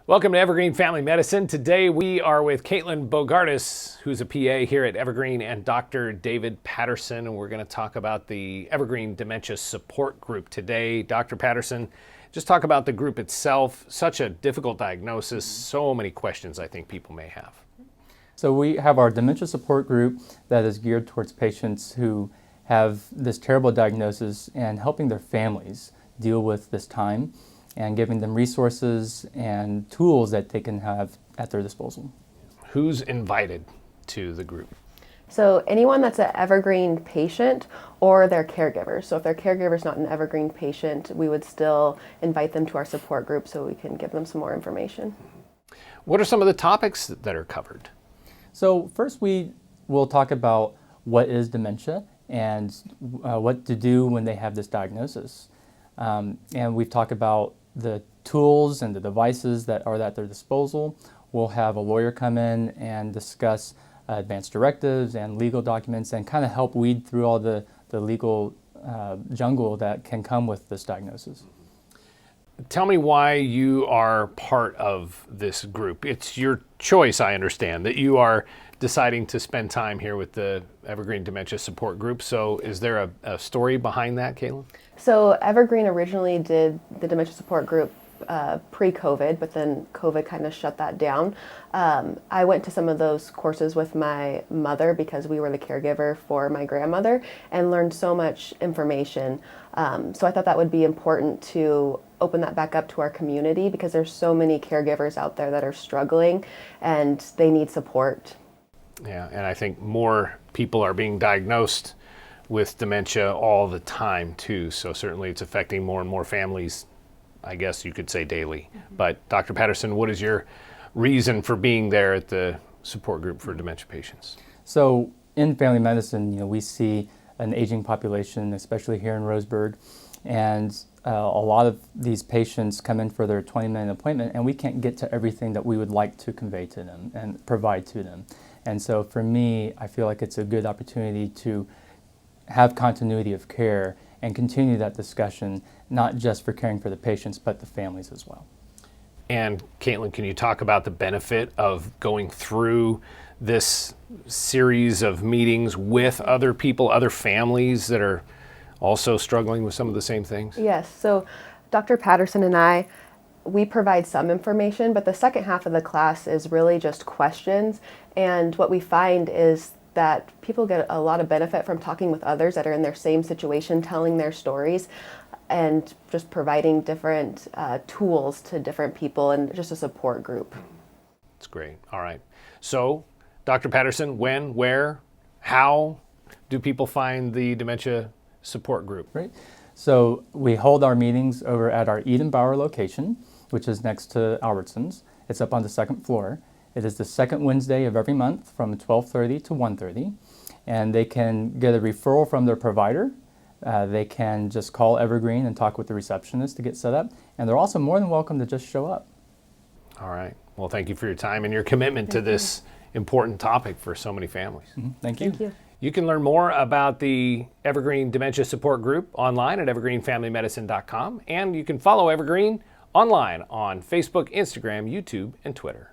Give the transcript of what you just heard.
Welcome to Evergreen Family Medicine. Today we are with Kaitlyn Bogardus, who's a PA here at Evergreen, and Dr. David Patterson, and we're going to talk about the Evergreen Dementia Support Group today. Dr. Patterson, just talk about the group itself. Such a difficult diagnosis, so many questions I think people may have. So we have our Dementia Support Group that is geared towards patients who have this terrible diagnosis and helping their families deal with this time and giving them resources and tools that they can have at their disposal. Who's invited to the group? So anyone that's an Evergreen patient or their caregivers. So if their caregiver's not an Evergreen patient, we would still invite them to our support group so we can give them some more information. What are some of the topics that are covered? So first we will talk about what is dementia and what to do when they have this diagnosis. And we've talked about the tools and the devices that are at their disposal. We'll have a lawyer come in and discuss advanced directives and legal documents and kind of help weed through all the legal jungle that can come with this diagnosis. Tell me why you are part of this group. It's your choice, I understand, that you are deciding to spend time here with the Evergreen Dementia Support Group. So is there a story behind that, Kaitlyn? So Evergreen originally did the Dementia Support Group pre-COVID, but then COVID kind of shut that down. I went to some of those courses with my mother because we were the caregiver for my grandmother and learned so much information. So I thought that would be important to open that back up to our community because there's so many caregivers out there that are struggling and they need support. Yeah, and I think more people are being diagnosed with dementia all the time too. So certainly it's affecting more and more families, I guess you could say daily. But Dr. Patterson, what is your reason for being there at the support group for dementia patients? So in family medicine, we see an aging population, especially here in Roseburg, and a lot of these patients come in for their 20-minute appointment and we can't get to everything that we would like to convey to them and provide to them. And so for me, I feel like it's a good opportunity to have continuity of care and continue that discussion, not just for caring for the patients, but the families as well. And Kaitlyn, can you talk about the benefit of going through this series of meetings with other people, other families that are also struggling with some of the same things? Yes, so Dr. Patterson and we provide some information, but the second half of the class is really just questions. And what we find is that people get a lot of benefit from talking with others that are in their same situation, telling their stories, and just providing different tools to different people and just a support group. That's great. All right. So, Dr. Patterson, when, where, how do people find the Dementia Support Group? Right. So we hold our meetings over at our Edenbower location, which is next to Albertsons. It's up on the second floor. It is the second Wednesday of every month from 12:30 to 1:30. And they can get a referral from their provider. They can just call Evergreen and talk with the receptionist to get set up. And they're also more than welcome to just show up. All right. Well, thank you for your time and your commitment to this important topic for so many families. Thank you. Thank you. You can learn more about the Evergreen Dementia Support Group online at evergreenfamilymedicine.com, and you can follow Evergreen online on Facebook, Instagram, YouTube, and Twitter.